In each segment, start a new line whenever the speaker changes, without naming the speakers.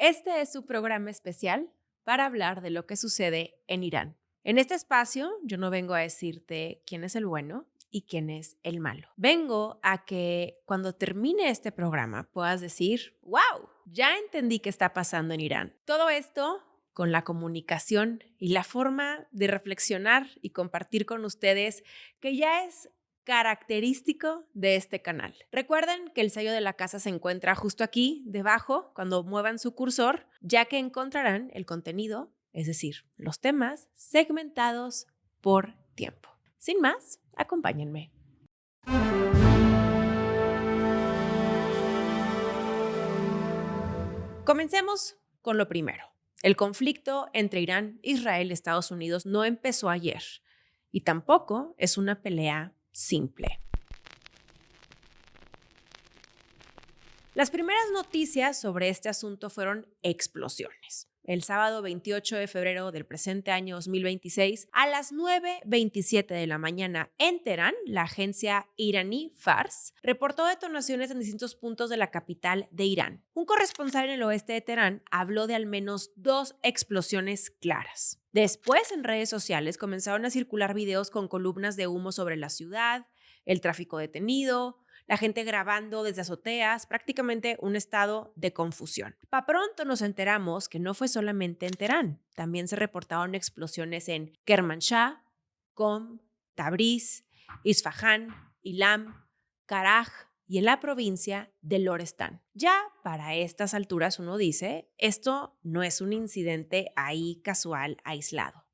Este es su programa especial para hablar de lo que sucede en Irán. En este espacio yo no vengo a decirte quién es el bueno y quién es el malo. Vengo a que cuando termine este programa puedas decir, wow, ya entendí qué está pasando en Irán. Todo esto con la comunicación y la forma de reflexionar y compartir con ustedes que ya es característico de este canal. Recuerden que el sello de la casa se encuentra justo aquí, debajo, cuando muevan su cursor, ya que encontrarán el contenido, es decir, los temas segmentados por tiempo. Sin más, acompáñenme. Comencemos con lo primero. El conflicto entre Irán, Israel y Estados Unidos no empezó ayer y tampoco es una pelea simple. Las primeras noticias sobre este asunto fueron explosiones. El sábado 28 de febrero del presente año 2026, a las 9:27 de la mañana en Teherán, la agencia iraní Fars reportó detonaciones en distintos puntos de la capital de Irán. Un corresponsal en el oeste de Teherán habló de al menos 2 explosiones claras. Después, en redes sociales comenzaron a circular videos con columnas de humo sobre la ciudad, el tráfico detenido, la gente grabando desde azoteas, prácticamente un estado de confusión. Pa' pronto nos enteramos que no fue solamente en Teherán, también se reportaron explosiones en Kermanshah, Qom, Tabriz, Isfahán, Ilam, Karaj y en la provincia de Lorestán. Ya para estas alturas uno dice, esto no es un incidente ahí casual, aislado.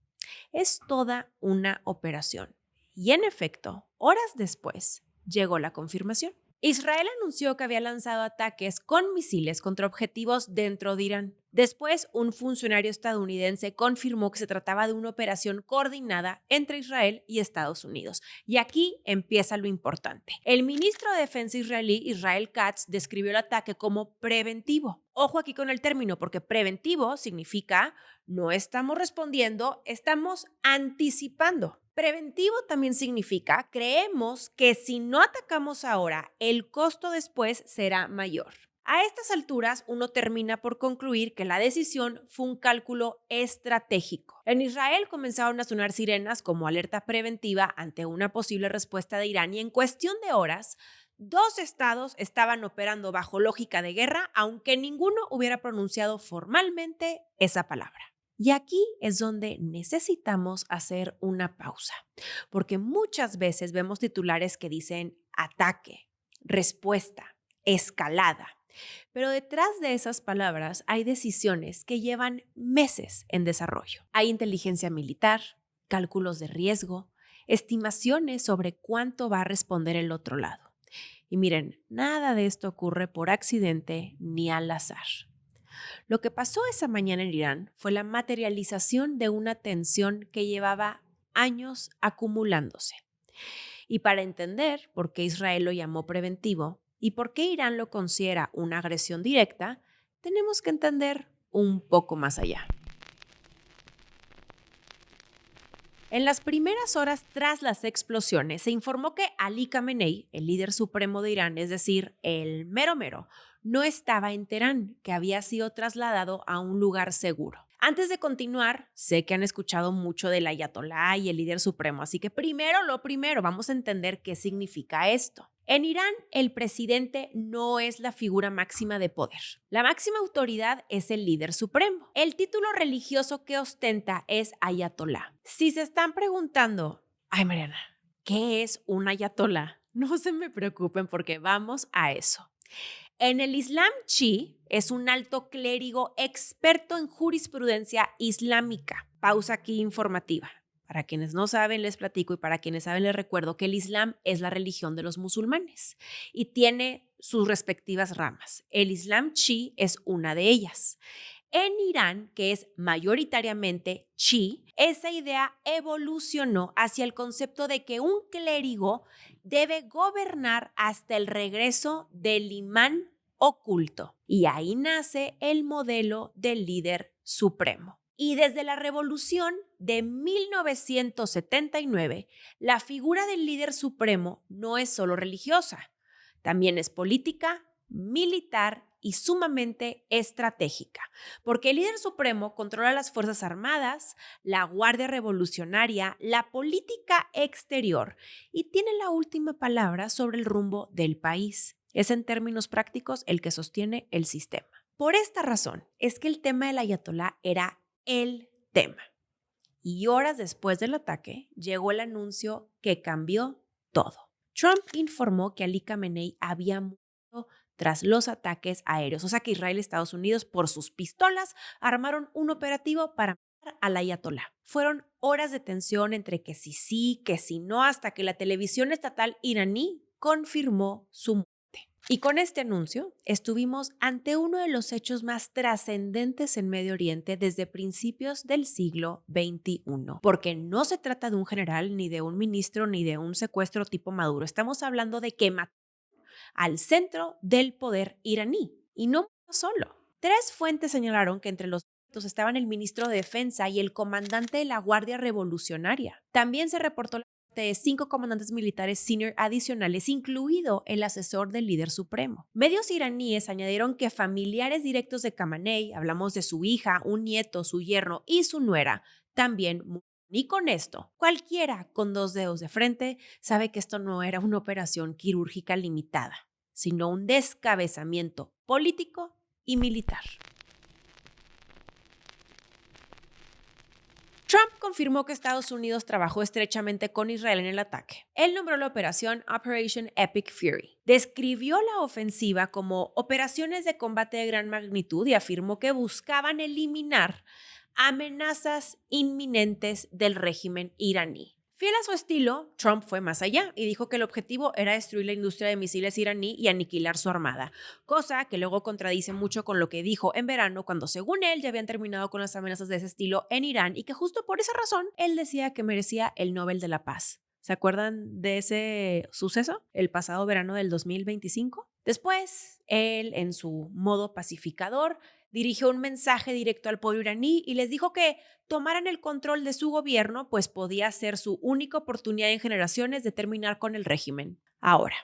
Es toda una operación. Y en efecto, horas después, llegó la confirmación. Israel anunció que había lanzado ataques con misiles contra objetivos dentro de Irán. Después, un funcionario estadounidense confirmó que se trataba de una operación coordinada entre Israel y Estados Unidos. Y aquí empieza lo importante. El ministro de Defensa israelí, Israel Katz, describió el ataque como preventivo. Ojo aquí con el término, porque preventivo significa no estamos respondiendo, estamos anticipando. Preventivo también significa creemos que si no atacamos ahora, el costo después será mayor. A estas alturas, uno termina por concluir que la decisión fue un cálculo estratégico. En Israel comenzaron a sonar sirenas como alerta preventiva ante una posible respuesta de Irán y en cuestión de horas, 2 estados estaban operando bajo lógica de guerra, aunque ninguno hubiera pronunciado formalmente esa palabra. Y aquí es donde necesitamos hacer una pausa, porque muchas veces vemos titulares que dicen ataque, respuesta, escalada. Pero detrás de esas palabras hay decisiones que llevan meses en desarrollo. Hay inteligencia militar, cálculos de riesgo, estimaciones sobre cuánto va a responder el otro lado. Y miren, nada de esto ocurre por accidente ni al azar. Lo que pasó esa mañana en Irán fue la materialización de una tensión que llevaba años acumulándose. Y para entender por qué Israel lo llamó preventivo y por qué Irán lo considera una agresión directa, tenemos que entender un poco más allá. En las primeras horas tras las explosiones, se informó que Ali Khamenei, el líder supremo de Irán, es decir, el mero mero, no estaba en Teherán, que había sido trasladado a un lugar seguro. Antes de continuar, sé que han escuchado mucho del ayatolá y el líder supremo, así que primero lo primero, vamos a entender qué significa esto. En Irán, el presidente no es la figura máxima de poder. La máxima autoridad es el líder supremo. El título religioso que ostenta es ayatolá. Si se están preguntando, ay Mariana, ¿qué es un ayatolá? No se me preocupen porque vamos a eso. En el Islam chi es un alto clérigo experto en jurisprudencia islámica. Pausa aquí informativa. Para quienes no saben, les platico y para quienes saben, les recuerdo que el Islam es la religión de los musulmanes y tiene sus respectivas ramas. El Islam chi es una de ellas. En Irán, que es mayoritariamente chi, esa idea evolucionó hacia el concepto de que un clérigo debe gobernar hasta el regreso del imán oculto. Y ahí nace el modelo del líder supremo. Y desde la revolución de 1979, la figura del líder supremo no es solo religiosa, también es política, militar y sumamente estratégica, porque el líder supremo controla las Fuerzas Armadas, la Guardia Revolucionaria, la política exterior y tiene la última palabra sobre el rumbo del país. Es en términos prácticos el que sostiene el sistema. Por esta razón es que el tema del ayatolá era el tema. Y horas después del ataque llegó el anuncio que cambió todo. Trump informó que Ali Khamenei había muerto tras los ataques aéreos, o sea que Israel y Estados Unidos, por sus pistolas, armaron un operativo para matar al ayatolá. Fueron horas de tensión entre que sí, que sí no, hasta que la televisión estatal iraní confirmó su muerte. Y con este anuncio estuvimos ante uno de los hechos más trascendentes en Medio Oriente desde principios del siglo XXI, porque no se trata de un general, ni de un ministro, ni de un secuestro tipo Maduro. Estamos hablando de que mató al centro del poder iraní, y no solo. 3 fuentes señalaron que entre los muertos estaban el ministro de Defensa y el comandante de la Guardia Revolucionaria. También se reportó de 5 comandantes militares senior adicionales, incluido el asesor del líder supremo. Medios iraníes añadieron que familiares directos de Khamenei, hablamos de su hija, un nieto, su yerno y su nuera, también murieron. Y con esto, cualquiera con 2 dedos de frente sabe que esto no era una operación quirúrgica limitada, sino un descabezamiento político y militar. Trump confirmó que Estados Unidos trabajó estrechamente con Israel en el ataque. Él nombró la operación Operation Epic Fury. Describió la ofensiva como operaciones de combate de gran magnitud y afirmó que buscaban eliminar amenazas inminentes del régimen iraní. Fiel a su estilo, Trump fue más allá y dijo que el objetivo era destruir la industria de misiles iraní y aniquilar su armada, cosa que luego contradice mucho con lo que dijo en verano cuando, según él, ya habían terminado con las amenazas de ese estilo en Irán y que justo por esa razón él decía que merecía el Nobel de la Paz. ¿Se acuerdan de ese suceso? El pasado verano del 2025. Después, él, en su modo pacificador, dirigió un mensaje directo al pueblo iraní y les dijo que tomaran el control de su gobierno, pues podía ser su única oportunidad en generaciones de terminar con el régimen. Ahora,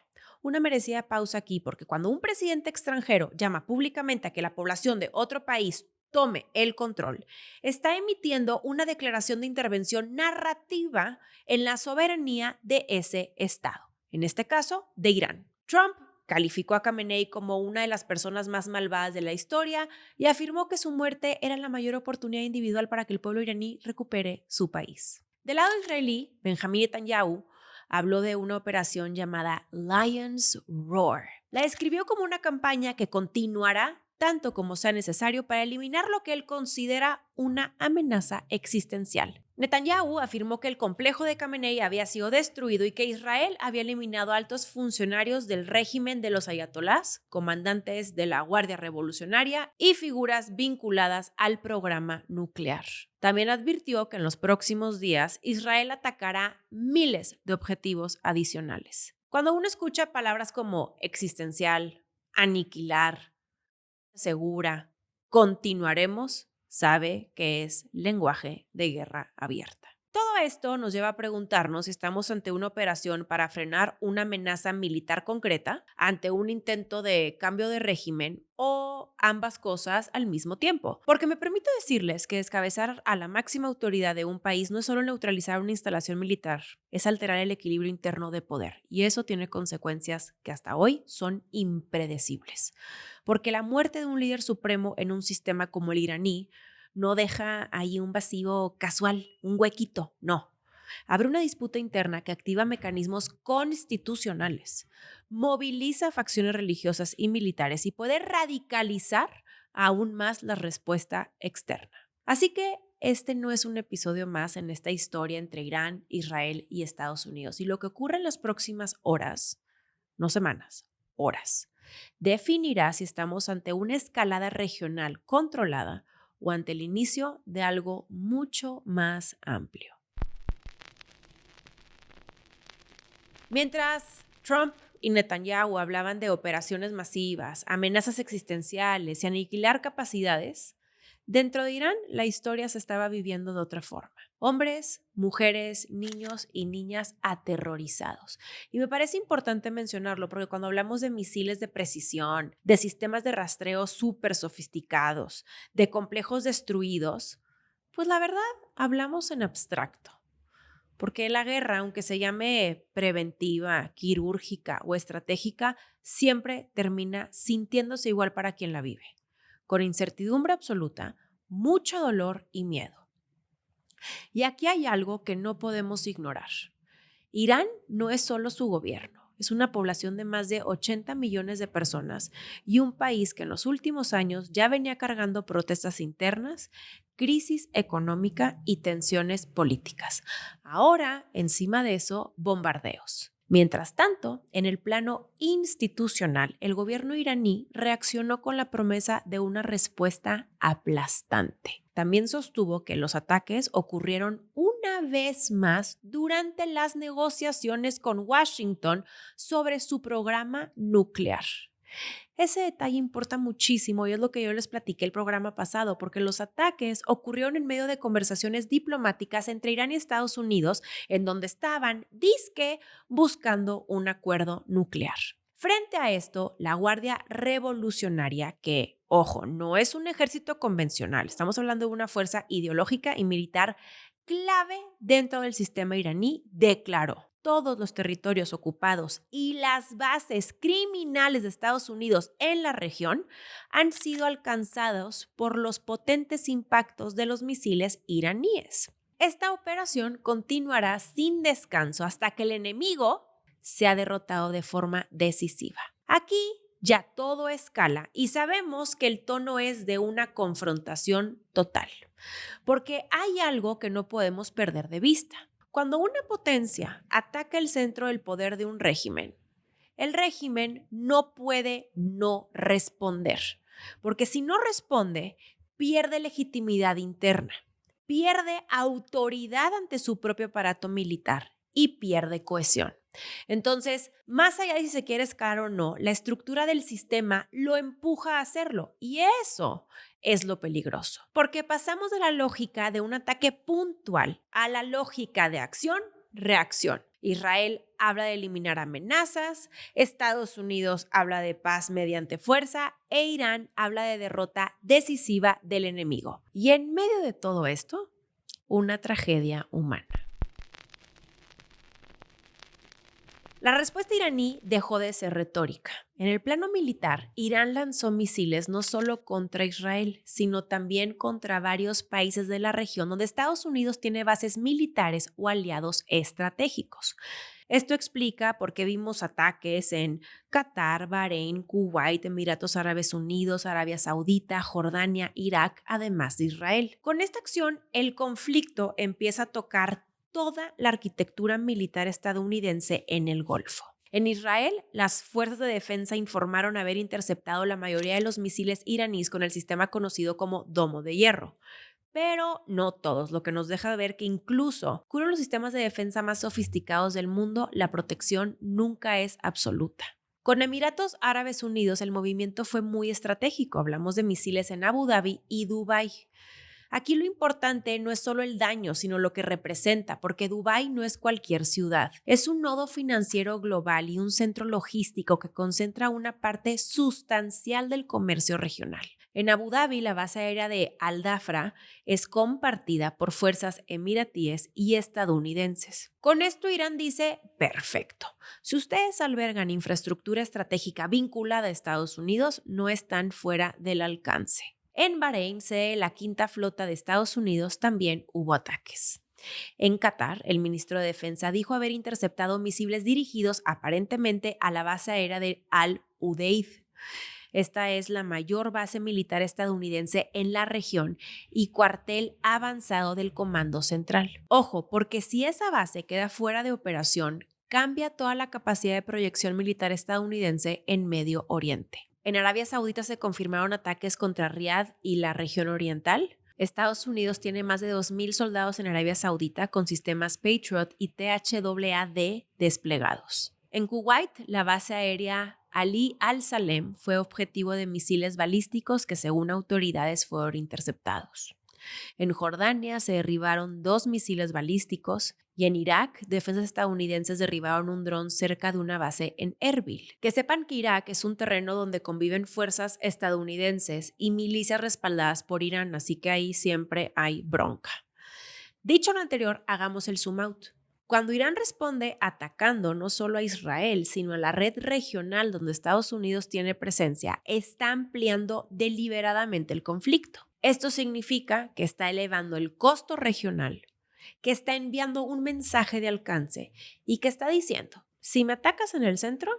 una merecida pausa aquí, porque cuando un presidente extranjero llama públicamente a que la población de otro país tome el control, está emitiendo una declaración de intervención narrativa en la soberanía de ese estado, en este caso, de Irán. Trump calificó a Khamenei como una de las personas más malvadas de la historia y afirmó que su muerte era la mayor oportunidad individual para que el pueblo iraní recupere su país. Del lado israelí, Benjamin Netanyahu habló de una operación llamada Lion's Roar. La describió como una campaña que continuará tanto como sea necesario para eliminar lo que él considera una amenaza existencial. Netanyahu afirmó que el complejo de Khamenei había sido destruido y que Israel había eliminado a altos funcionarios del régimen de los ayatolás, comandantes de la Guardia Revolucionaria y figuras vinculadas al programa nuclear. También advirtió que en los próximos días Israel atacará miles de objetivos adicionales. Cuando uno escucha palabras como existencial, aniquilar, segura, continuaremos, sabe que es lenguaje de guerra abierta. Todo esto nos lleva a preguntarnos si estamos ante una operación para frenar una amenaza militar concreta, ante un intento de cambio de régimen o ambas cosas al mismo tiempo. Porque me permito decirles que descabezar a la máxima autoridad de un país no es solo neutralizar una instalación militar, es alterar el equilibrio interno de poder. Y eso tiene consecuencias que hasta hoy son impredecibles. Porque la muerte de un líder supremo en un sistema como el iraní no deja ahí un vacío casual, un huequito, no. Abre una disputa interna que activa mecanismos constitucionales, moviliza facciones religiosas y militares y puede radicalizar aún más la respuesta externa. Así que este no es un episodio más en esta historia entre Irán, Israel y Estados Unidos. Y lo que ocurre en las próximas horas, no semanas, horas, definirá si estamos ante una escalada regional controlada o ante el inicio de algo mucho más amplio. Mientras Trump y Netanyahu hablaban de operaciones masivas, amenazas existenciales y aniquilar capacidades, Dentro de Irán, la historia se estaba viviendo de otra forma. Hombres, mujeres, niños y niñas aterrorizados. Y me parece importante mencionarlo porque cuando hablamos de misiles de precisión, de sistemas de rastreo súper sofisticados, de complejos destruidos, pues la verdad hablamos en abstracto. Porque la guerra, aunque se llame preventiva, quirúrgica o estratégica, siempre termina sintiéndose igual para quien la vive, con incertidumbre absoluta, mucho dolor y miedo. Y aquí hay algo que no podemos ignorar. Irán no es solo su gobierno, es una población de más de 80 millones de personas y un país que en los últimos años ya venía cargando protestas internas, crisis económica y tensiones políticas. Ahora, encima de eso, bombardeos. Mientras tanto, en el plano institucional, el gobierno iraní reaccionó con la promesa de una respuesta aplastante. También sostuvo que los ataques ocurrieron una vez más durante las negociaciones con Washington sobre su programa nuclear. Ese detalle importa muchísimo y es lo que yo les platiqué el programa pasado, porque los ataques ocurrieron en medio de conversaciones diplomáticas entre Irán y Estados Unidos, en donde estaban, dizque, buscando un acuerdo nuclear. Frente a esto, la Guardia Revolucionaria, que, ojo, no es un ejército convencional, estamos hablando de una fuerza ideológica y militar clave dentro del sistema iraní, declaró: todos los territorios ocupados y las bases criminales de Estados Unidos en la región han sido alcanzados por los potentes impactos de los misiles iraníes. Esta operación continuará sin descanso hasta que el enemigo sea derrotado de forma decisiva. Aquí ya todo escala y sabemos que el tono es de una confrontación total, porque hay algo que no podemos perder de vista. Cuando una potencia ataca el centro del poder de un régimen, el régimen no puede no responder, porque si no responde, pierde legitimidad interna, pierde autoridad ante su propio aparato militar y pierde cohesión. Entonces, más allá de si se quiere escalar o no, la estructura del sistema lo empuja a hacerlo y eso es lo peligroso, porque pasamos de la lógica de un ataque puntual a la lógica de acción-reacción. Israel habla de eliminar amenazas, Estados Unidos habla de paz mediante fuerza e Irán habla de derrota decisiva del enemigo. Y en medio de todo esto, una tragedia humana. La respuesta iraní dejó de ser retórica. En el plano militar, Irán lanzó misiles no solo contra Israel, sino también contra varios países de la región donde Estados Unidos tiene bases militares o aliados estratégicos. Esto explica por qué vimos ataques en Qatar, Bahrein, Kuwait, Emiratos Árabes Unidos, Arabia Saudita, Jordania, Irak, además de Israel. Con esta acción, el conflicto empieza a tocar toda la arquitectura militar estadounidense en el Golfo. En Israel, las fuerzas de defensa informaron haber interceptado la mayoría de los misiles iraníes con el sistema conocido como domo de hierro. Pero no todos, lo que nos deja ver que incluso con los sistemas de defensa más sofisticados del mundo, la protección nunca es absoluta. Con Emiratos Árabes Unidos, el movimiento fue muy estratégico. Hablamos de misiles en Abu Dhabi y Dubái. Aquí lo importante no es solo el daño, sino lo que representa, porque Dubái no es cualquier ciudad. Es un nodo financiero global y un centro logístico que concentra una parte sustancial del comercio regional. En Abu Dhabi, la base aérea de Al Dhafra es compartida por fuerzas emiratíes y estadounidenses. Con esto Irán dice: perfecto. Si ustedes albergan infraestructura estratégica vinculada a Estados Unidos, no están fuera del alcance. En Bahrein, sede de la quinta flota de Estados Unidos, también hubo ataques. En Qatar, el ministro de Defensa dijo haber interceptado misiles dirigidos aparentemente a la base aérea de Al Udeid. Esta es la mayor base militar estadounidense en la región y cuartel avanzado del Comando Central. Ojo, porque si esa base queda fuera de operación, cambia toda la capacidad de proyección militar estadounidense en Medio Oriente. En Arabia Saudita se confirmaron ataques contra Riad y la región oriental. Estados Unidos tiene más de 2,000 soldados en Arabia Saudita con sistemas Patriot y THAAD desplegados. En Kuwait, la base aérea Ali al-Salem fue objetivo de misiles balísticos que, según autoridades, fueron interceptados. En Jordania se derribaron 2 misiles balísticos y en Irak, defensas estadounidenses derribaron un dron cerca de una base en Erbil. Que sepan que Irak es un terreno donde conviven fuerzas estadounidenses y milicias respaldadas por Irán, así que ahí siempre hay bronca. Dicho lo anterior, hagamos el zoom out. Cuando Irán responde atacando no solo a Israel, sino a la red regional donde Estados Unidos tiene presencia, está ampliando deliberadamente el conflicto. Esto significa que está elevando el costo regional, que está enviando un mensaje de alcance y que está diciendo, si me atacas en el centro,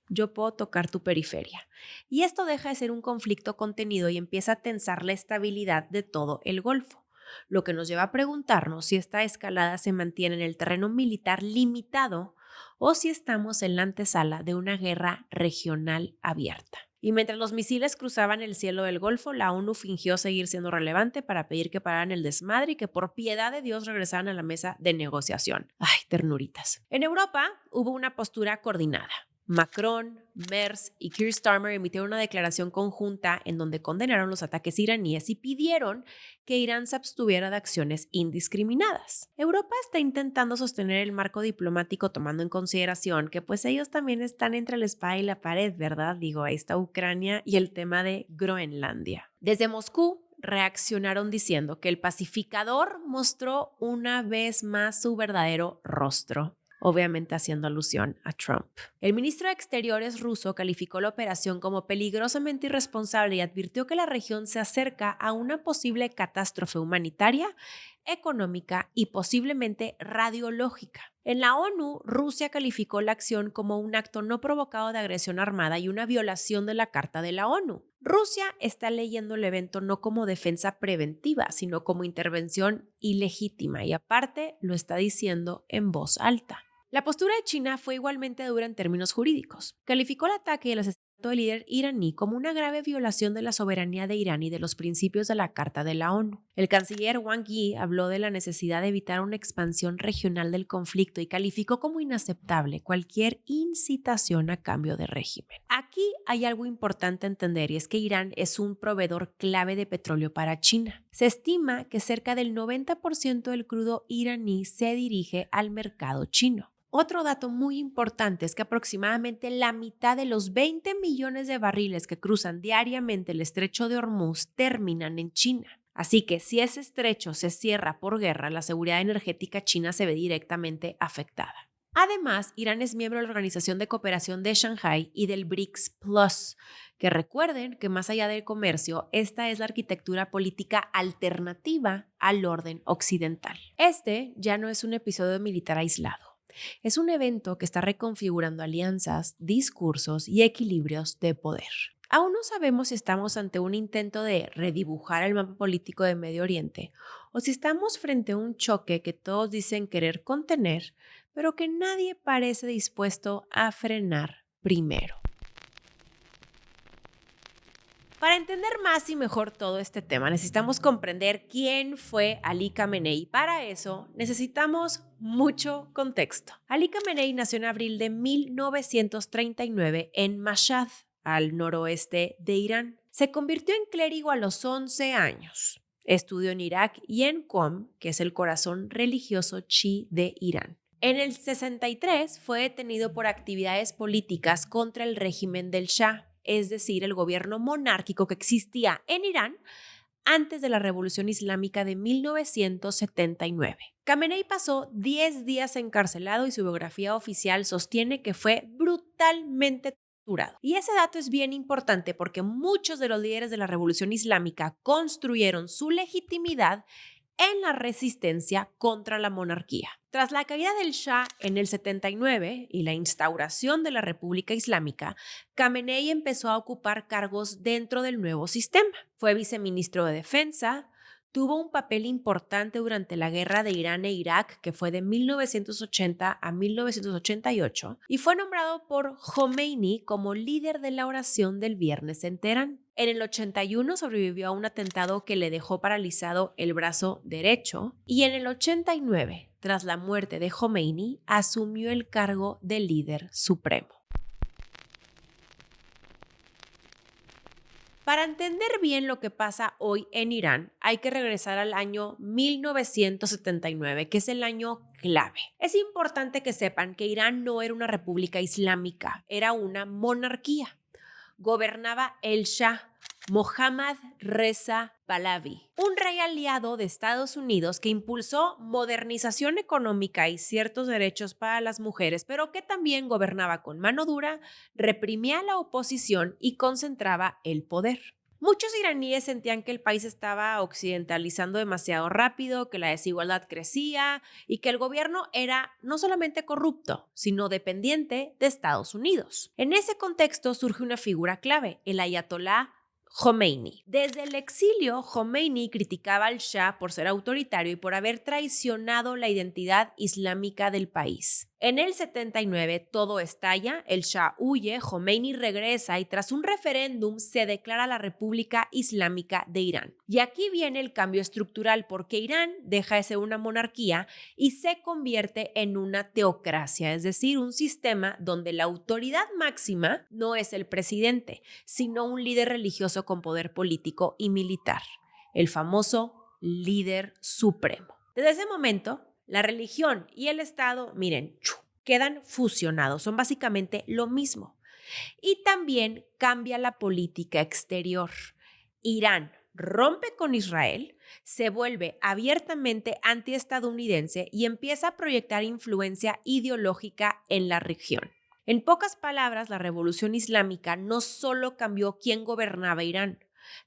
yo puedo tocar tu periferia. Y esto deja de ser un conflicto contenido y empieza a tensar la estabilidad de todo el Golfo, lo que nos lleva a preguntarnos si esta escalada se mantiene en el terreno militar limitado o si estamos en la antesala de una guerra regional abierta. Y mientras los misiles cruzaban el cielo del Golfo, la ONU fingió seguir siendo relevante para pedir que pararan el desmadre y que por piedad de Dios regresaran a la mesa de negociación. ¡Ay, ternuritas! En Europa hubo una postura coordinada. Macron, Merz y Keir Starmer emitieron una declaración conjunta en donde condenaron los ataques iraníes y pidieron que Irán se abstuviera de acciones indiscriminadas. Europa está intentando sostener el marco diplomático tomando en consideración que pues ellos también están entre la espada y la pared, ¿verdad? Digo, ahí está Ucrania y el tema de Groenlandia. Desde Moscú reaccionaron diciendo que el pacificador mostró una vez más su verdadero rostro, obviamente haciendo alusión a Trump. El ministro de Exteriores ruso calificó la operación como peligrosamente irresponsable y advirtió que la región se acerca a una posible catástrofe humanitaria, económica y posiblemente radiológica. En la ONU, Rusia calificó la acción como un acto no provocado de agresión armada y una violación de la Carta de la ONU. Rusia está leyendo el evento no como defensa preventiva, sino como intervención ilegítima y aparte lo está diciendo en voz alta. La postura de China fue igualmente dura en términos jurídicos. Calificó el ataque y el asesinato del líder iraní como una grave violación de la soberanía de Irán y de los principios de la Carta de la ONU. El canciller Wang Yi habló de la necesidad de evitar una expansión regional del conflicto y calificó como inaceptable cualquier incitación a cambio de régimen. Aquí hay algo importante a entender y es que Irán es un proveedor clave de petróleo para China. Se estima que cerca del 90% del crudo iraní se dirige al mercado chino. Otro dato muy importante es que aproximadamente la mitad de los 20 millones de barriles que cruzan diariamente el estrecho de Hormuz terminan en China. Así que si ese estrecho se cierra por guerra, la seguridad energética china se ve directamente afectada. Además, Irán es miembro de la Organización de Cooperación de Shanghái y del BRICS Plus, que recuerden que más allá del comercio, esta es la arquitectura política alternativa al orden occidental. Este ya no es un episodio militar aislado. Es un evento que está reconfigurando alianzas, discursos y equilibrios de poder. Aún no sabemos si estamos ante un intento de redibujar el mapa político de Medio Oriente o si estamos frente a un choque que todos dicen querer contener, pero que nadie parece dispuesto a frenar primero. Para entender más y mejor todo este tema, necesitamos comprender quién fue Ali Khamenei. Para eso, necesitamos mucho contexto. Ali Khamenei nació en abril de 1939 en Mashhad, al noroeste de Irán. Se convirtió en clérigo a los 11 años. Estudió en Irak y en Qom, que es el corazón religioso chií de Irán. En el 63 fue detenido por actividades políticas contra el régimen del Shah, es decir, el gobierno monárquico que existía en Irán antes de la Revolución Islámica de 1979. Khamenei pasó 10 días encarcelado y su biografía oficial sostiene que fue brutalmente torturado. Y ese dato es bien importante porque muchos de los líderes de la Revolución Islámica construyeron su legitimidad en la resistencia contra la monarquía. Tras la caída del Shah en el 79 y la instauración de la República Islámica, Khamenei empezó a ocupar cargos dentro del nuevo sistema. Fue viceministro de Defensa, tuvo un papel importante durante la guerra de Irán e Irak, que fue de 1980 a 1988, y fue nombrado por Khomeini como líder de la oración del viernes en Teherán. En el 81 sobrevivió a un atentado que le dejó paralizado el brazo derecho y en el 89, tras la muerte de Khomeini, asumió el cargo de líder supremo. Para entender bien lo que pasa hoy en Irán, hay que regresar al año 1979, que es el año clave. Es importante que sepan que Irán no era una república islámica, era una monarquía. Gobernaba el Shah, Mohammad Reza Pahlavi, un rey aliado de Estados Unidos que impulsó modernización económica y ciertos derechos para las mujeres, pero que también gobernaba con mano dura, reprimía a la oposición y concentraba el poder. Muchos iraníes sentían que el país estaba occidentalizando demasiado rápido, que la desigualdad crecía y que el gobierno era no solamente corrupto, sino dependiente de Estados Unidos. En ese contexto surge una figura clave, el ayatolá Khomeini. Desde el exilio, Khomeini criticaba al Shah por ser autoritario y por haber traicionado la identidad islámica del país. En el 79 todo estalla, el Shah huye, Khomeini regresa y tras un referéndum se declara la República Islámica de Irán. Y aquí viene el cambio estructural porque Irán deja de ser una monarquía y se convierte en una teocracia, es decir, un sistema donde la autoridad máxima no es el presidente, sino un líder religioso con poder político y militar, el famoso líder supremo. Desde ese momento, la religión y el Estado, miren, quedan fusionados, son básicamente lo mismo. Y también cambia la política exterior. Irán rompe con Israel, se vuelve abiertamente antiestadounidense y empieza a proyectar influencia ideológica en la región. En pocas palabras, la revolución islámica no solo cambió quién gobernaba Irán,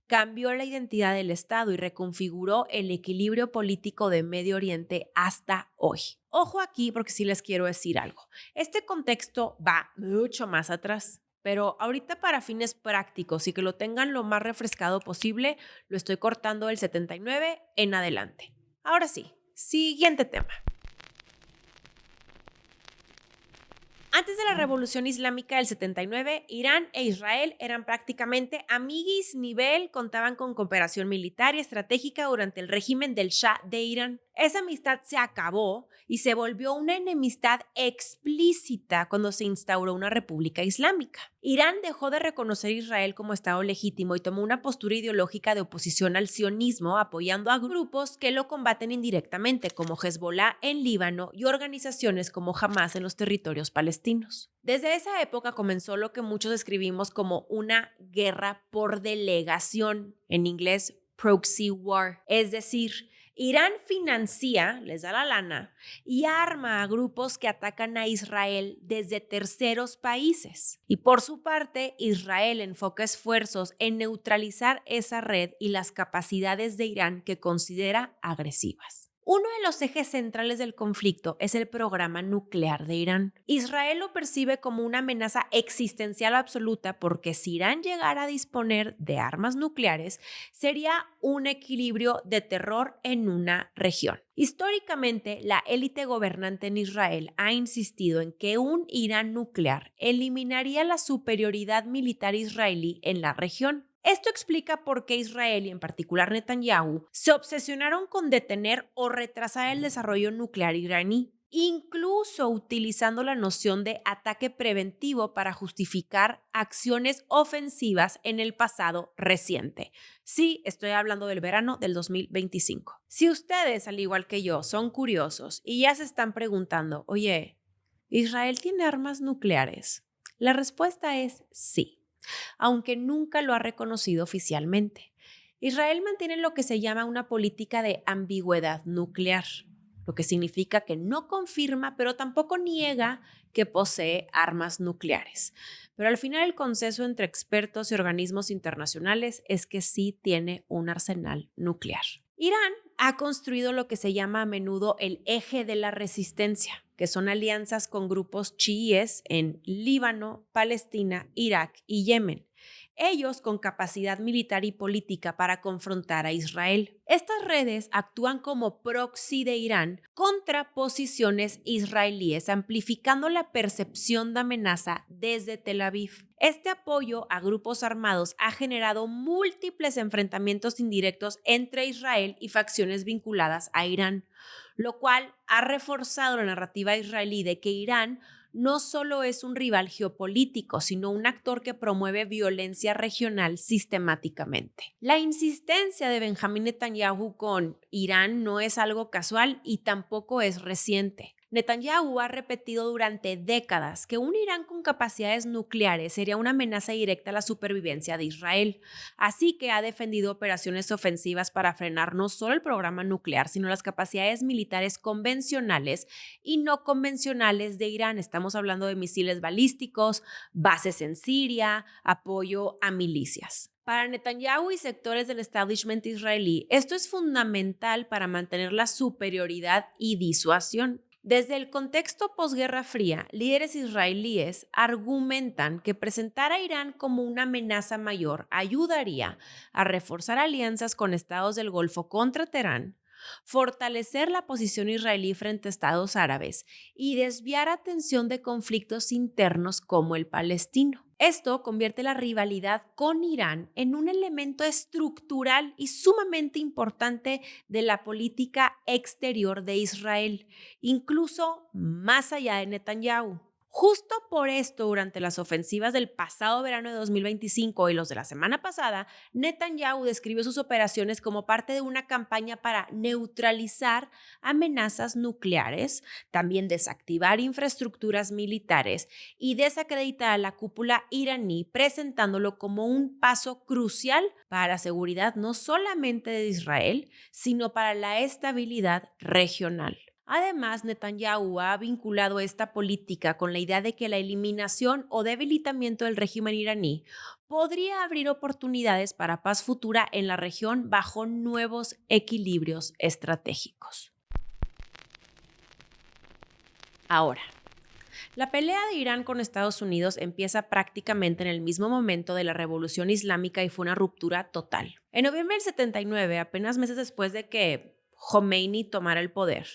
cambió la identidad del Estado y reconfiguró el equilibrio político de Medio Oriente hasta hoy. Ojo aquí porque sí les quiero decir algo. Este contexto va mucho más atrás, pero ahorita para fines prácticos y que lo tengan lo más refrescado posible, lo estoy cortando del 79 en adelante. Ahora sí, siguiente tema. Antes de la Revolución Islámica del 79, Irán e Israel eran prácticamente amiguis nivel, contaban con cooperación militar y estratégica durante el régimen del Shah de Irán. Esa amistad se acabó y se volvió una enemistad explícita cuando se instauró una república islámica. Irán dejó de reconocer a Israel como Estado legítimo y tomó una postura ideológica de oposición al sionismo, apoyando a grupos que lo combaten indirectamente, como Hezbollah en Líbano y organizaciones como Hamas en los territorios palestinos. Desde esa época comenzó lo que muchos describimos como una guerra por delegación, en inglés proxy war, es decir, Irán financia, les da la lana y arma a grupos que atacan a Israel desde terceros países. Y por su parte, Israel enfoca esfuerzos en neutralizar esa red y las capacidades de Irán que considera agresivas. Uno de los ejes centrales del conflicto es el programa nuclear de Irán. Israel lo percibe como una amenaza existencial absoluta porque si Irán llegara a disponer de armas nucleares, sería un equilibrio de terror en una región. Históricamente, la élite gobernante en Israel ha insistido en que un Irán nuclear eliminaría la superioridad militar israelí en la región. Esto explica por qué Israel y en particular Netanyahu se obsesionaron con detener o retrasar el desarrollo nuclear iraní, incluso utilizando la noción de ataque preventivo para justificar acciones ofensivas en el pasado reciente. Sí, estoy hablando del verano del 2025. Si ustedes, al igual que yo, son curiosos y ya se están preguntando, oye, ¿Israel tiene armas nucleares? La respuesta es sí, aunque nunca lo ha reconocido oficialmente. Israel mantiene lo que se llama una política de ambigüedad nuclear, lo que significa que no confirma, pero tampoco niega que posee armas nucleares. Pero al final el consenso entre expertos y organismos internacionales es que sí tiene un arsenal nuclear. Irán ha construido lo que se llama a menudo el eje de la resistencia, que son alianzas con grupos chiíes en Líbano, Palestina, Irak y Yemen. Ellos con capacidad militar y política para confrontar a Israel. Estas redes actúan como proxy de Irán contra posiciones israelíes, amplificando la percepción de amenaza desde Tel Aviv. Este apoyo a grupos armados ha generado múltiples enfrentamientos indirectos entre Israel y facciones vinculadas a Irán, lo cual ha reforzado la narrativa israelí de que Irán no solo es un rival geopolítico, sino un actor que promueve violencia regional sistemáticamente. La insistencia de Benjamín Netanyahu con Irán no es algo casual y tampoco es reciente. Netanyahu ha repetido durante décadas que un Irán con capacidades nucleares sería una amenaza directa a la supervivencia de Israel, así que ha defendido operaciones ofensivas para frenar no solo el programa nuclear, sino las capacidades militares convencionales y no convencionales de Irán. Estamos hablando de misiles balísticos, bases en Siria, apoyo a milicias. Para Netanyahu y sectores del establishment israelí, esto es fundamental para mantener la superioridad y disuasión. Desde el contexto posguerra fría, líderes israelíes argumentan que presentar a Irán como una amenaza mayor ayudaría a reforzar alianzas con estados del Golfo contra Teherán, fortalecer la posición israelí frente a estados árabes y desviar atención de conflictos internos como el palestino. Esto convierte la rivalidad con Irán en un elemento estructural y sumamente importante de la política exterior de Israel, incluso más allá de Netanyahu. Justo por esto, durante las ofensivas del pasado verano de 2025 y los de la semana pasada, Netanyahu describió sus operaciones como parte de una campaña para neutralizar amenazas nucleares, también desactivar infraestructuras militares y desacreditar a la cúpula iraní, presentándolo como un paso crucial para la seguridad no solamente de Israel, sino para la estabilidad regional. Además, Netanyahu ha vinculado esta política con la idea de que la eliminación o debilitamiento del régimen iraní podría abrir oportunidades para paz futura en la región bajo nuevos equilibrios estratégicos. Ahora, la pelea de Irán con Estados Unidos empieza prácticamente en el mismo momento de la Revolución Islámica y fue una ruptura total. En noviembre del 79, apenas meses después de que Khomeini tomara el poder,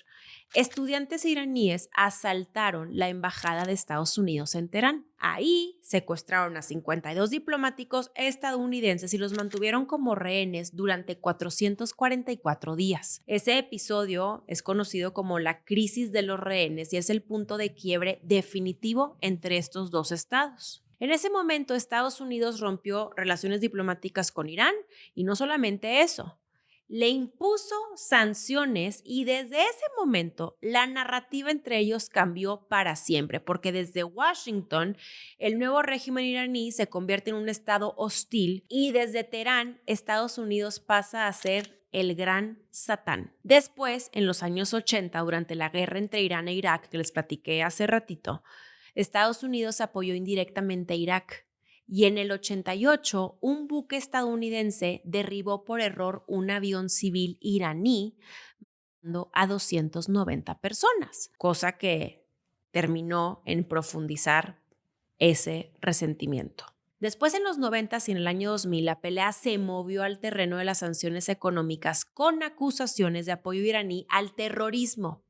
estudiantes iraníes asaltaron la embajada de Estados Unidos en Teherán. Ahí secuestraron a 52 diplomáticos estadounidenses y los mantuvieron como rehenes durante 444 días. Ese episodio es conocido como la crisis de los rehenes y es el punto de quiebre definitivo entre estos dos estados. En ese momento, Estados Unidos rompió relaciones diplomáticas con Irán y no solamente eso, le impuso sanciones y desde ese momento la narrativa entre ellos cambió para siempre, porque desde Washington el nuevo régimen iraní se convierte en un estado hostil y desde Teherán Estados Unidos pasa a ser el gran Satán. Después, en los años 80, durante la guerra entre Irán e Irak que les platiqué hace ratito, Estados Unidos apoyó indirectamente a Irak. Y en el 88, un buque estadounidense derribó por error un avión civil iraní, matando a 290 personas, cosa que terminó en profundizar ese resentimiento. Después, en los 90 y en el año 2000, la pelea se movió al terreno de las sanciones económicas con acusaciones de apoyo iraní al terrorismo,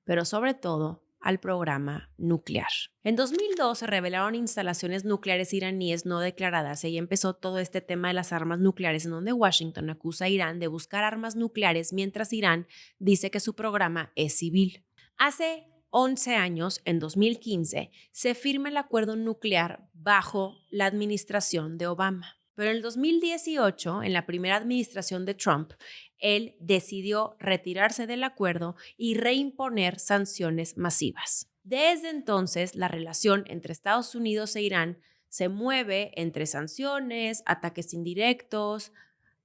pero sobre todo al programa nuclear. En 2002 se revelaron instalaciones nucleares iraníes no declaradas y ahí empezó todo este tema de las armas nucleares, en donde Washington acusa a Irán de buscar armas nucleares mientras Irán dice que su programa es civil. Hace 11 años, en 2015, se firma el acuerdo nuclear bajo la administración de Obama. Pero en el 2018, en la primera administración de Trump, él decidió retirarse del acuerdo y reimponer sanciones masivas. Desde entonces, la relación entre Estados Unidos e Irán se mueve entre sanciones, ataques indirectos,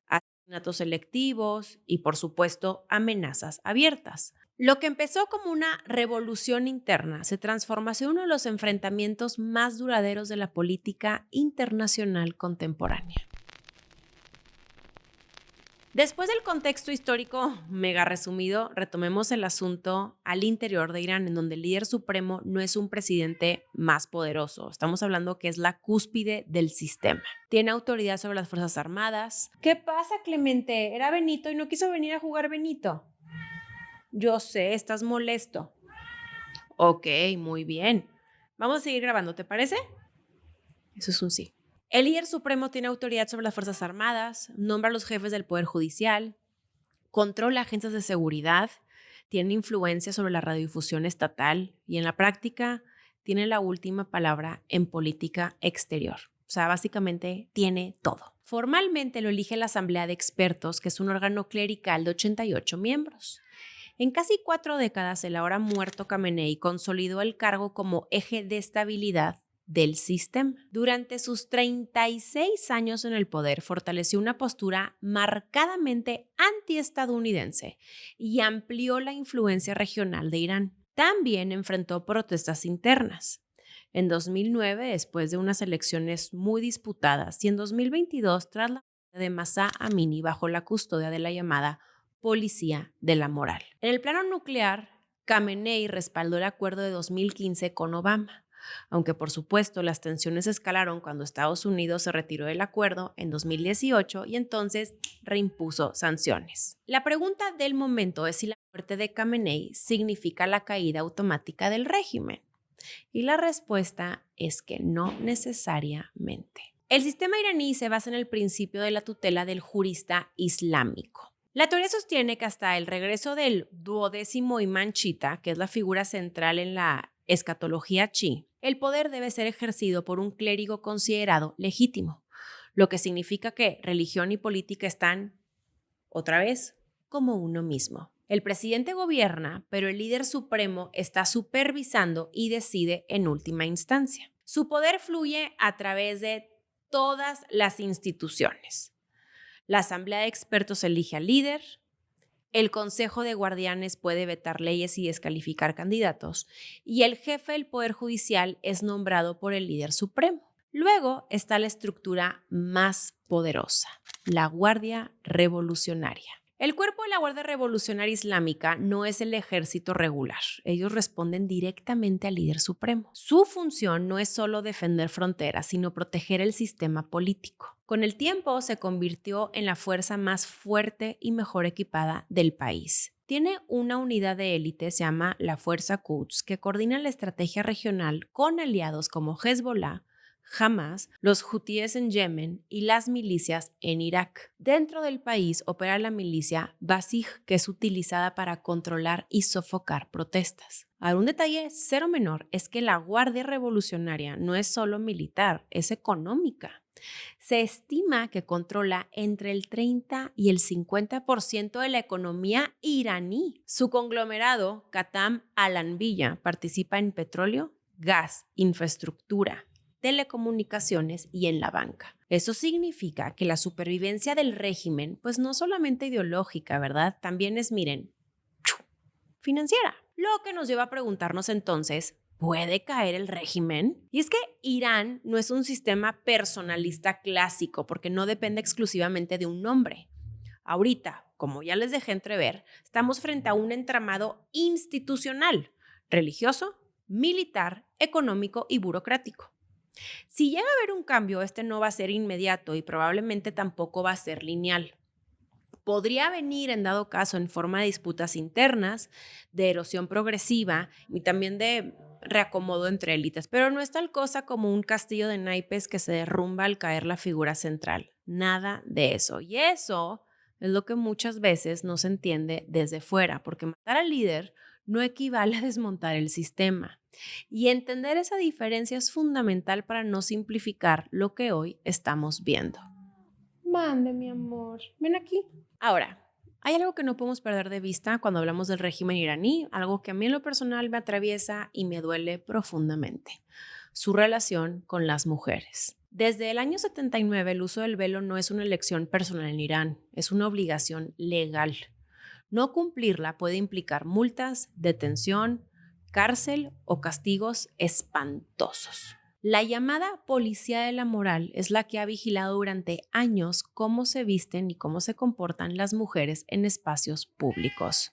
asesinatos selectivos y, por supuesto, amenazas abiertas. Lo que empezó como una revolución interna se transformó en uno de los enfrentamientos más duraderos de la política internacional contemporánea. Después del contexto histórico mega resumido, retomemos el asunto al interior de Irán, en donde el líder supremo no es un presidente más poderoso. Estamos hablando que es la cúspide del sistema. Tiene autoridad sobre las Fuerzas Armadas. ¿Qué pasa, Clemente? Era Benito y no quiso venir a jugar Benito. Yo sé, estás molesto. Ok, muy bien. Vamos a seguir grabando, ¿te parece? Eso es un sí. El líder supremo tiene autoridad sobre las Fuerzas Armadas, nombra a los jefes del Poder Judicial, controla agencias de seguridad, tiene influencia sobre la radiodifusión estatal y en la práctica tiene la última palabra en política exterior. O sea, básicamente tiene todo. Formalmente lo elige la Asamblea de Expertos, que es un órgano clerical de 88 miembros. En casi 4 décadas, el ahora muerto Khamenei consolidó el cargo como eje de estabilidad del sistema. Durante sus 36 años en el poder, fortaleció una postura marcadamente antiestadounidense y amplió la influencia regional de Irán. También enfrentó protestas internas. En 2009, después de unas elecciones muy disputadas, y en 2022, tras la muerte de Mahsa Amini bajo la custodia de la llamada Policía de la Moral. En el plano nuclear, Khamenei respaldó el acuerdo de 2015 con Obama, aunque por supuesto las tensiones escalaron cuando Estados Unidos se retiró del acuerdo en 2018 y entonces reimpuso sanciones. La pregunta del momento es si la muerte de Khamenei significa la caída automática del régimen. Y la respuesta es que no necesariamente. El sistema iraní se basa en el principio de la tutela del jurista islámico. La teoría sostiene que hasta el regreso del 12º imán chiita, que es la figura central en la escatología chi, el poder debe ser ejercido por un clérigo considerado legítimo, lo que significa que religión y política están, otra vez, como uno mismo. El presidente gobierna, pero el líder supremo está supervisando y decide en última instancia. Su poder fluye a través de todas las instituciones. La Asamblea de Expertos elige al líder, el Consejo de Guardianes puede vetar leyes y descalificar candidatos, y el jefe del Poder Judicial es nombrado por el líder supremo. Luego está la estructura más poderosa, la Guardia Revolucionaria. El cuerpo de la Guardia Revolucionaria Islámica no es el ejército regular. Ellos responden directamente al líder supremo. Su función no es solo defender fronteras, sino proteger el sistema político. Con el tiempo se convirtió en la fuerza más fuerte y mejor equipada del país. Tiene una unidad de élite, se llama la Fuerza Quds, que coordina la estrategia regional con aliados como Hezbollah, Hamas, los hutíes en Yemen y las milicias en Irak. Dentro del país opera la milicia Basij, que es utilizada para controlar y sofocar protestas. Ahora, un detalle cero menor es que la Guardia Revolucionaria no es solo militar, es económica. Se estima que controla entre el 30 y el 50% de la economía iraní. Su conglomerado, Qatam Al-Anbiya, participa en petróleo, gas, infraestructura, telecomunicaciones y en la banca. Eso significa que la supervivencia del régimen, pues no solamente ideológica, ¿verdad? También es, miren, financiera. Lo que nos lleva a preguntarnos entonces, ¿puede caer el régimen? Y es que Irán no es un sistema personalista clásico porque no depende exclusivamente de un nombre. Ahorita, como ya les dejé entrever, estamos frente a un entramado institucional, religioso, militar, económico y burocrático. Si llega a haber un cambio, este no va a ser inmediato y probablemente tampoco va a ser lineal. Podría venir, en dado caso, en forma de disputas internas, de erosión progresiva y también de reacomodo entre élites, pero no es tal cosa como un castillo de naipes que se derrumba al caer la figura central. Nada de eso. Y eso es lo que muchas veces no se entiende desde fuera, porque matar al líder no equivale a desmontar el sistema. Y entender esa diferencia es fundamental para no simplificar lo que hoy estamos viendo. Mande, mi amor. Ven aquí. Ahora, hay algo que no podemos perder de vista cuando hablamos del régimen iraní, algo que a mí en lo personal me atraviesa y me duele profundamente: su relación con las mujeres. Desde el año 79, el uso del velo no es una elección personal en Irán, es una obligación legal. No cumplirla puede implicar multas, detención, cárcel o castigos espantosos. La llamada Policía de la Moral es la que ha vigilado durante años cómo se visten y cómo se comportan las mujeres en espacios públicos.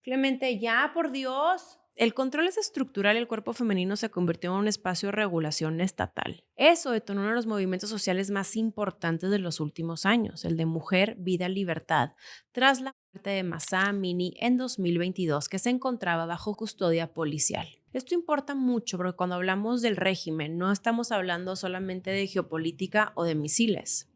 Clemente, ya, por Dios. El control es estructural y el cuerpo femenino se convirtió en un espacio de regulación estatal. Eso detonó uno de los movimientos sociales más importantes de los últimos años, el de Mujer, Vida, Libertad, tras la muerte de Mahsa Amini en 2022, que se encontraba bajo custodia policial. Esto importa mucho porque cuando hablamos del régimen no estamos hablando solamente de geopolítica o de misiles.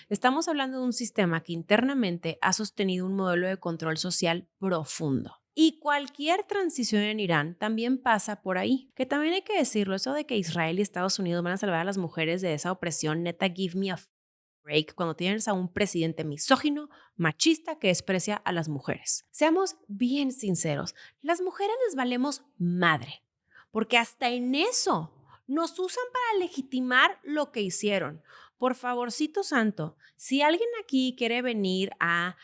Estamos hablando de un sistema que internamente ha sostenido un modelo de control social profundo. Y cualquier transición en Irán también pasa por ahí. Que también hay que decirlo, eso de que Israel y Estados Unidos van a salvar a las mujeres de esa opresión, neta, give me a break cuando tienes a un presidente misógino, machista que desprecia a las mujeres. Seamos bien sinceros, las mujeres les valemos madre, porque hasta en eso nos usan para legitimar lo que hicieron. Por favorcito santo, si alguien aquí quiere venir a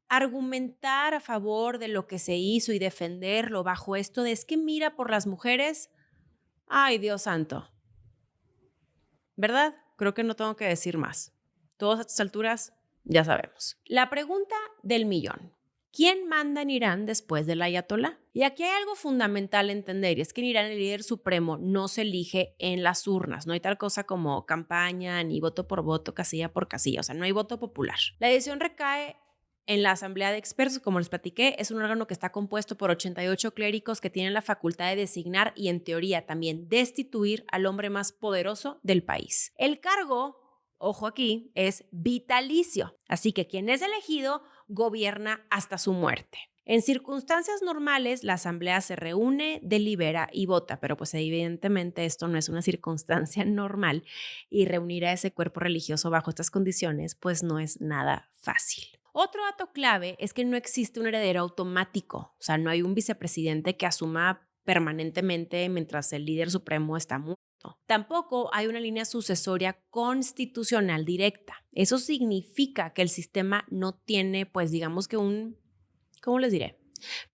argumentar a favor de lo que se hizo y defenderlo bajo esto de es que mira por las mujeres, ay Dios santo, ¿verdad? Creo que no tengo que decir más. Todos a estas alturas ya sabemos. La pregunta del millón. ¿Quién manda en Irán después del ayatolá? Y aquí hay algo fundamental a entender, y es que en Irán el líder supremo no se elige en las urnas. No hay tal cosa como campaña, ni voto por voto, casilla por casilla. O sea, no hay voto popular. La decisión recae en la asamblea de expertos, como les platiqué, es un órgano que está compuesto por 88 clérigos que tienen la facultad de designar y en teoría también destituir al hombre más poderoso del país. El cargo, ojo aquí, es vitalicio, así que quien es elegido gobierna hasta su muerte. En circunstancias normales, la asamblea se reúne, delibera y vota, pero pues evidentemente esto no es una circunstancia normal y reunir a ese cuerpo religioso bajo estas condiciones pues no es nada fácil. Otro dato clave es que no existe un heredero automático, o sea, no hay un vicepresidente que asuma permanentemente mientras el líder supremo está muerto. Tampoco hay una línea sucesoria constitucional directa. Eso significa que el sistema no tiene, pues digamos que ¿cómo les diré?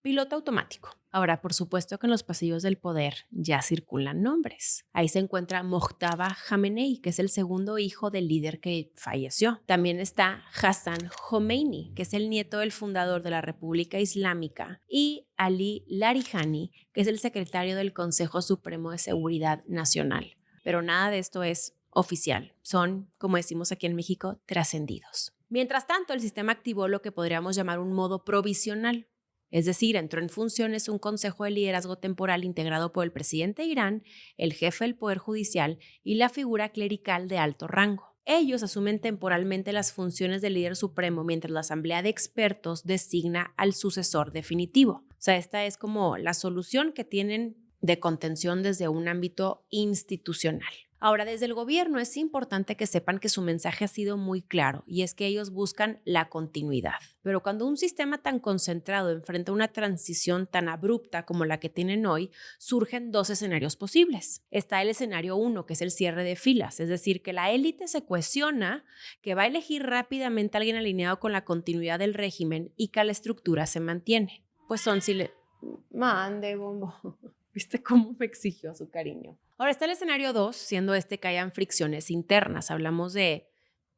Piloto automático. Ahora, por supuesto que en los pasillos del poder ya circulan nombres. Ahí se encuentra Mojtaba Khamenei, que es el segundo hijo del líder que falleció. También está Hassan Khomeini, que es el nieto del fundador de la República Islámica, y Ali Larijani, que es el secretario del Consejo Supremo de Seguridad Nacional. Pero nada de esto es oficial. Son, como decimos aquí en México, trascendidos. Mientras tanto, el sistema activó lo que podríamos llamar un modo provisional. Es decir, entró en funciones un consejo de liderazgo temporal integrado por el presidente de Irán, el jefe del Poder Judicial y la figura clerical de alto rango. Ellos asumen temporalmente las funciones del líder supremo mientras la asamblea de expertos designa al sucesor definitivo. O sea, esta es como la solución que tienen de contención desde un ámbito institucional. Ahora, desde el gobierno es importante que sepan que su mensaje ha sido muy claro y es que ellos buscan la continuidad. Pero cuando un sistema tan concentrado enfrenta una transición tan abrupta como la que tienen hoy, surgen dos escenarios posibles. Está el escenario 1, que es el cierre de filas, es decir, que la élite se cohesiona, que va a elegir rápidamente a alguien alineado con la continuidad del régimen y que la estructura se mantiene. Pues son Mande, bombo. ¿Viste cómo me exigió su cariño? Ahora está el escenario 2, siendo que hayan fricciones internas. Hablamos de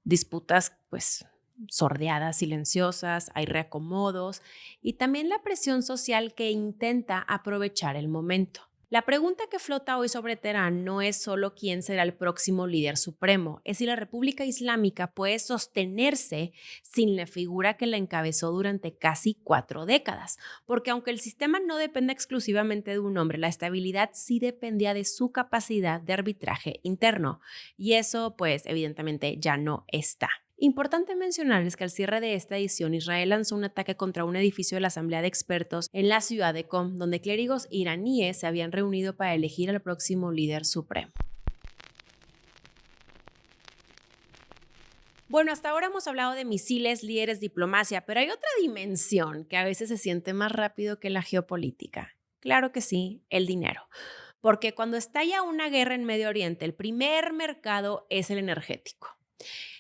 disputas, pues, sordeadas, silenciosas, hay reacomodos y también la presión social que intenta aprovechar el momento. La pregunta que flota hoy sobre Teherán no es solo quién será el próximo líder supremo, es si la República Islámica puede sostenerse sin la figura que la encabezó durante casi 4 décadas. Porque aunque el sistema no depende exclusivamente de un hombre, la estabilidad sí dependía de su capacidad de arbitraje interno. Y eso, pues, evidentemente ya no está. Importante mencionarles que al cierre de esta edición, Israel lanzó un ataque contra un edificio de la Asamblea de Expertos en la ciudad de Qom, donde clérigos iraníes se habían reunido para elegir al próximo líder supremo. Bueno, hasta ahora hemos hablado de misiles, líderes, diplomacia, pero hay otra dimensión que a veces se siente más rápido que la geopolítica. Claro que sí, el dinero. Porque cuando estalla una guerra en Medio Oriente, el primer mercado es el energético.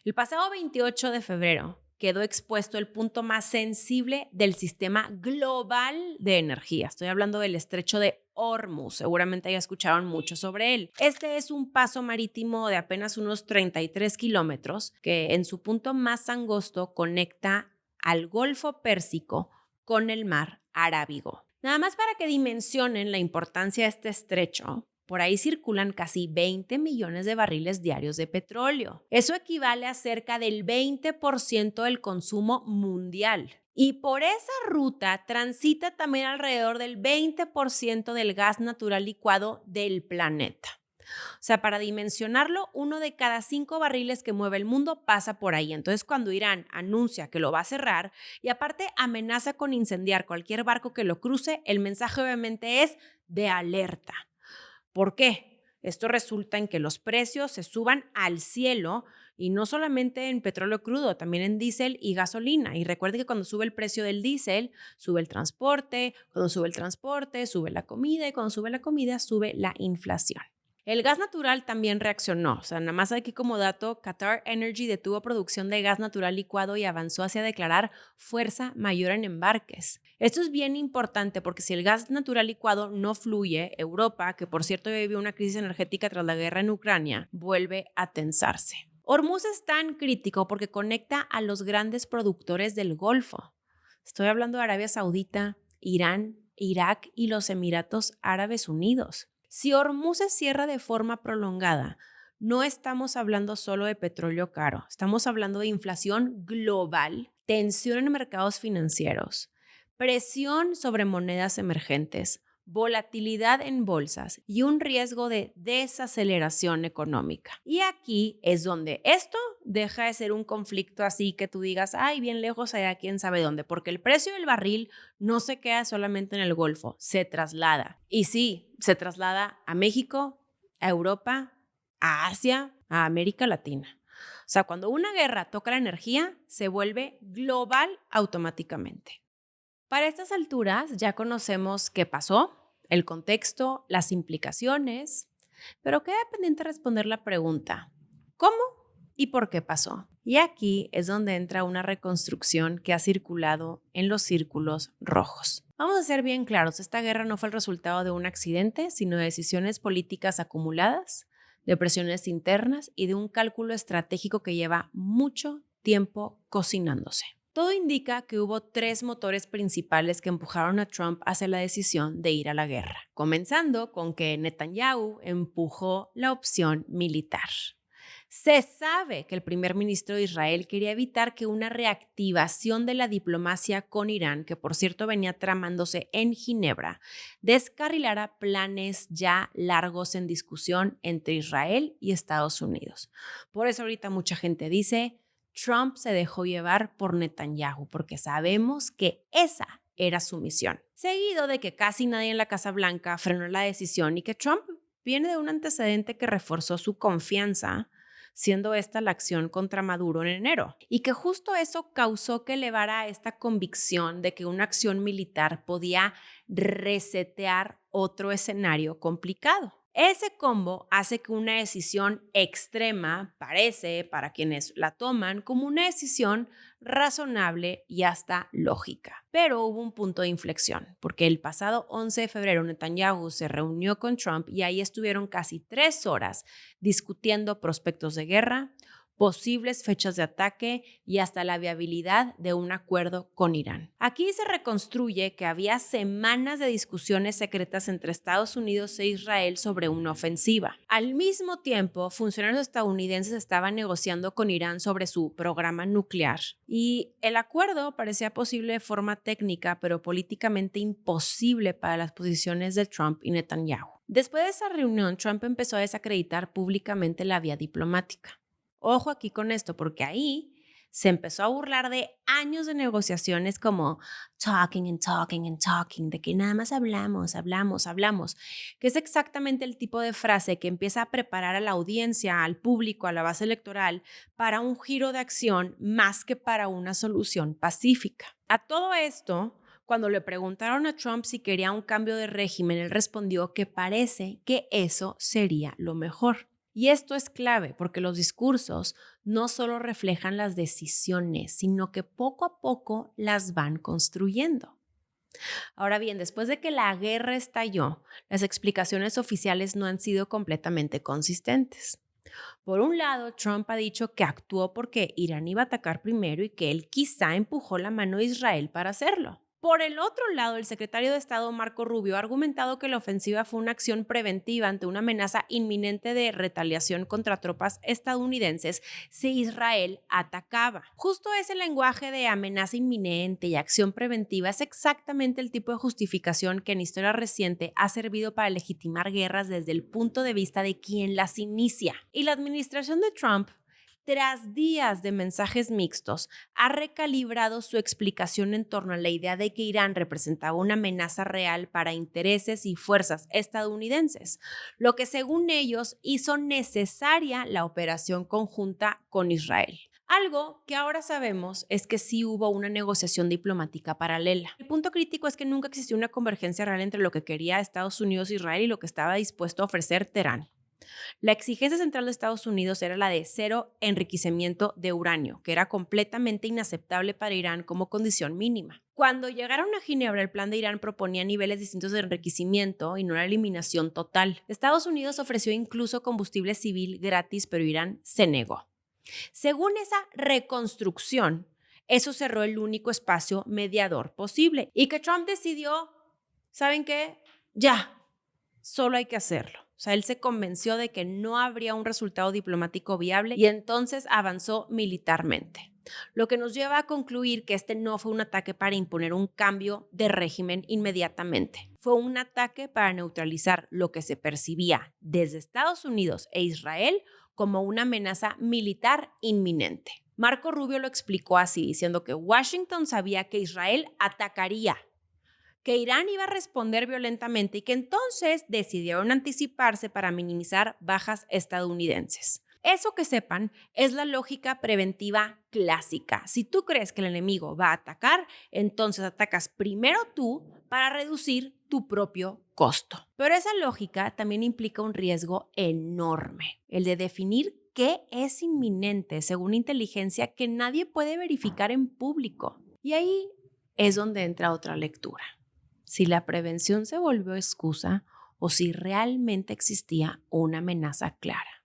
El pasado 28 de febrero quedó expuesto el punto más sensible del sistema global de energía. Estoy hablando del estrecho de Hormuz. Seguramente ya escucharon mucho sobre él. Este es un paso marítimo de apenas unos 33 kilómetros que en su punto más angosto conecta al Golfo Pérsico con el mar Arábigo. Nada más para que dimensionen la importancia de este estrecho, por ahí circulan casi 20 millones de barriles diarios de petróleo. Eso equivale a cerca del 20% del consumo mundial. Y por esa ruta transita también alrededor del 20% del gas natural licuado del planeta. O sea, para dimensionarlo, 1 de cada 5 barriles que mueve el mundo pasa por ahí. Entonces, cuando Irán anuncia que lo va a cerrar y aparte amenaza con incendiar cualquier barco que lo cruce, el mensaje obviamente es de alerta. ¿Por qué? Esto resulta en que los precios se suban al cielo y no solamente en petróleo crudo, también en diésel y gasolina. Y recuerde que cuando sube el precio del diésel, sube el transporte, cuando sube el transporte, sube la comida y cuando sube la comida, sube la inflación. El gas natural también reaccionó. O sea, nada más aquí como dato, Qatar Energy detuvo producción de gas natural licuado y avanzó hacia declarar fuerza mayor en embarques. Esto es bien importante porque si el gas natural licuado no fluye, Europa, que por cierto vivió una crisis energética tras la guerra en Ucrania, vuelve a tensarse. Hormuz es tan crítico porque conecta a los grandes productores del Golfo. Estoy hablando de Arabia Saudita, Irán, Irak y los Emiratos Árabes Unidos. Si Hormuz se cierra de forma prolongada, no estamos hablando solo de petróleo caro, estamos hablando de inflación global, tensión en mercados financieros, presión sobre monedas emergentes, volatilidad en bolsas y un riesgo de desaceleración económica. Y aquí es donde esto deja de ser un conflicto así que tú digas, ay, bien lejos allá, quién sabe dónde, porque el precio del barril no se queda solamente en el Golfo, se traslada. Y sí, se traslada a México, a Europa, a Asia, a América Latina. O sea, cuando una guerra toca la energía, se vuelve global automáticamente. Para estas alturas ya conocemos qué pasó, el contexto, las implicaciones, pero queda pendiente responder la pregunta, ¿cómo y por qué pasó? Y aquí es donde entra una reconstrucción que ha circulado en los círculos rojos. Vamos a ser bien claros, esta guerra no fue el resultado de un accidente, sino de decisiones políticas acumuladas, de presiones internas y de un cálculo estratégico que lleva mucho tiempo cocinándose. Todo indica que hubo 3 motores principales que empujaron a Trump hacia la decisión de ir a la guerra, comenzando con que Netanyahu empujó la opción militar. Se sabe que el primer ministro de Israel quería evitar que una reactivación de la diplomacia con Irán, que por cierto venía tramándose en Ginebra, descarrilara planes ya largos en discusión entre Israel y Estados Unidos. Por eso ahorita mucha gente dice, Trump se dejó llevar por Netanyahu, porque sabemos que esa era su misión. Seguido de que casi nadie en la Casa Blanca frenó la decisión y que Trump viene de un antecedente que reforzó su confianza, siendo esta la acción contra Maduro en enero, y que justo eso causó que elevara esta convicción de que una acción militar podía resetear otro escenario complicado. Ese combo hace que una decisión extrema parece, para quienes la toman, como una decisión razonable y hasta lógica. Pero hubo un punto de inflexión, porque el pasado 11 de febrero Netanyahu se reunió con Trump y ahí estuvieron casi 3 horas discutiendo prospectos de guerra, posibles fechas de ataque y hasta la viabilidad de un acuerdo con Irán. Aquí se reconstruye que había semanas de discusiones secretas entre Estados Unidos e Israel sobre una ofensiva. Al mismo tiempo, funcionarios estadounidenses estaban negociando con Irán sobre su programa nuclear y el acuerdo parecía posible de forma técnica, pero políticamente imposible para las posiciones de Trump y Netanyahu. Después de esa reunión, Trump empezó a desacreditar públicamente la vía diplomática. Ojo aquí con esto, porque ahí se empezó a burlar de años de negociaciones como talking and talking and talking, de que nada más hablamos, que es exactamente el tipo de frase que empieza a preparar a la audiencia, al público, a la base electoral para un giro de acción más que para una solución pacífica. A todo esto, cuando le preguntaron a Trump si quería un cambio de régimen, él respondió que parece que eso sería lo mejor. Y esto es clave porque los discursos no solo reflejan las decisiones, sino que poco a poco las van construyendo. Ahora bien, después de que la guerra estalló, las explicaciones oficiales no han sido completamente consistentes. Por un lado, Trump ha dicho que actuó porque Irán iba a atacar primero y que él quizá empujó la mano de Israel para hacerlo. Por el otro lado, el secretario de Estado Marco Rubio ha argumentado que la ofensiva fue una acción preventiva ante una amenaza inminente de retaliación contra tropas estadounidenses si Israel atacaba. Justo ese lenguaje de amenaza inminente y acción preventiva es exactamente el tipo de justificación que en historia reciente ha servido para legitimar guerras desde el punto de vista de quien las inicia. Y la administración de Trump, tras días de mensajes mixtos, ha recalibrado su explicación en torno a la idea de que Irán representaba una amenaza real para intereses y fuerzas estadounidenses, lo que según ellos hizo necesaria la operación conjunta con Israel. Algo que ahora sabemos es que sí hubo una negociación diplomática paralela. El punto crítico es que nunca existió una convergencia real entre lo que quería Estados Unidos e Israel y lo que estaba dispuesto a ofrecer Teherán. La exigencia central de Estados Unidos era la de cero enriquecimiento de uranio, que era completamente inaceptable para Irán como condición mínima. Cuando llegaron a Ginebra, el plan de Irán proponía niveles distintos de enriquecimiento y no la eliminación total. Estados Unidos ofreció incluso combustible civil gratis, pero Irán se negó. Según esa reconstrucción, eso cerró el único espacio mediador posible y que Trump decidió, ¿saben qué? Ya, solo hay que hacerlo. O sea, él se convenció de que no habría un resultado diplomático viable y entonces avanzó militarmente. Lo que nos lleva a concluir que este no fue un ataque para imponer un cambio de régimen inmediatamente. Fue un ataque para neutralizar lo que se percibía desde Estados Unidos e Israel como una amenaza militar inminente. Marco Rubio lo explicó así, diciendo que Washington sabía que Israel atacaría, que Irán iba a responder violentamente y que entonces decidieron anticiparse para minimizar bajas estadounidenses. Eso, que sepan, es la lógica preventiva clásica. Si tú crees que el enemigo va a atacar, entonces atacas primero tú para reducir tu propio costo. Pero esa lógica también implica un riesgo enorme, el de definir qué es inminente según inteligencia que nadie puede verificar en público. Y ahí es donde entra otra lectura. Si la prevención se volvió excusa o si realmente existía una amenaza clara.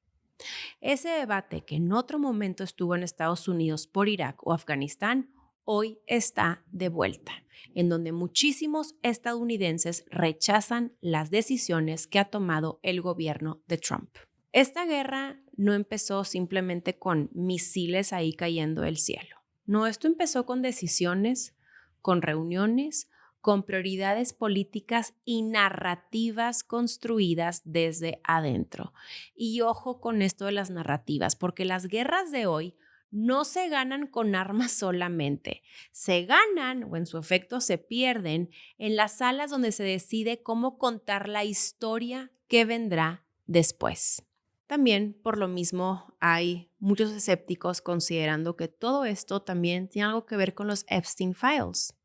Ese debate que en otro momento estuvo en Estados Unidos por Irak o Afganistán, hoy está de vuelta, en donde muchísimos estadounidenses rechazan las decisiones que ha tomado el gobierno de Trump. Esta guerra no empezó simplemente con misiles ahí cayendo del cielo. No, esto empezó con decisiones, con reuniones, con prioridades políticas y narrativas construidas desde adentro. Y ojo con esto de las narrativas, porque las guerras de hoy no se ganan con armas solamente, se ganan o en su efecto se pierden en las salas donde se decide cómo contar la historia que vendrá después. También, por lo mismo, hay muchos escépticos considerando que todo esto también tiene algo que ver con los Epstein Files,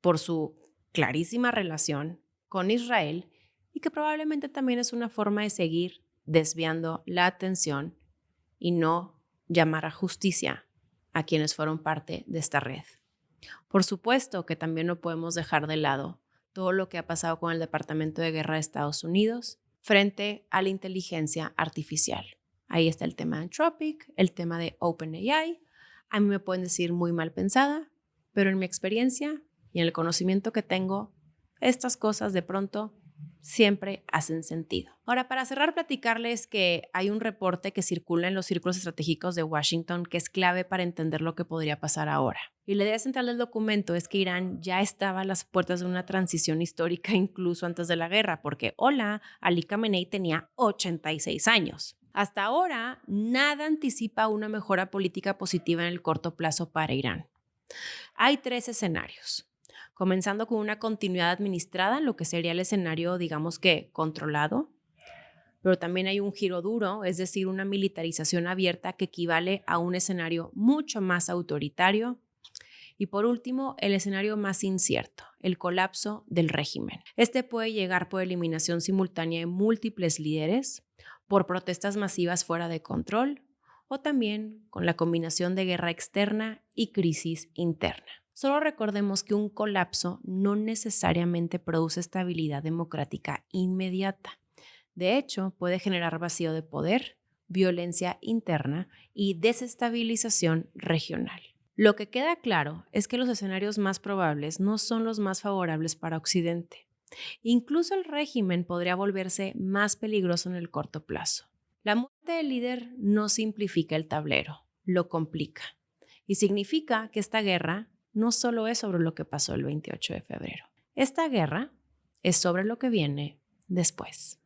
por su clarísima relación con Israel y que probablemente también es una forma de seguir desviando la atención y no llamar a justicia a quienes fueron parte de esta red. Por supuesto que también no podemos dejar de lado todo lo que ha pasado con el Departamento de Guerra de Estados Unidos frente a la inteligencia artificial. Ahí está el tema de Anthropic, el tema de OpenAI. A mí me pueden decir muy mal pensada, pero en mi experiencia y en el conocimiento que tengo, estas cosas de pronto siempre hacen sentido. Ahora, para cerrar, platicarles que hay un reporte que circula en los círculos estratégicos de Washington que es clave para entender lo que podría pasar ahora. Y la idea central del documento es que Irán ya estaba a las puertas de una transición histórica incluso antes de la guerra, porque Ali Khamenei tenía 86 años. Hasta ahora, nada anticipa una mejora política positiva en el corto plazo para Irán. Hay 3 escenarios. Comenzando con una continuidad administrada, lo que sería el escenario, digamos que controlado, pero también hay un giro duro, es decir, una militarización abierta que equivale a un escenario mucho más autoritario. Y por último, el escenario más incierto, el colapso del régimen. Este puede llegar por eliminación simultánea de múltiples líderes, por protestas masivas fuera de control, o también con la combinación de guerra externa y crisis interna. Solo recordemos que un colapso no necesariamente produce estabilidad democrática inmediata. De hecho, puede generar vacío de poder, violencia interna y desestabilización regional. Lo que queda claro es que los escenarios más probables no son los más favorables para Occidente. Incluso el régimen podría volverse más peligroso en el corto plazo. La muerte del líder no simplifica el tablero, lo complica. Y significa que esta guerra no solo es sobre lo que pasó el 28 de febrero. Esta guerra es sobre lo que viene después.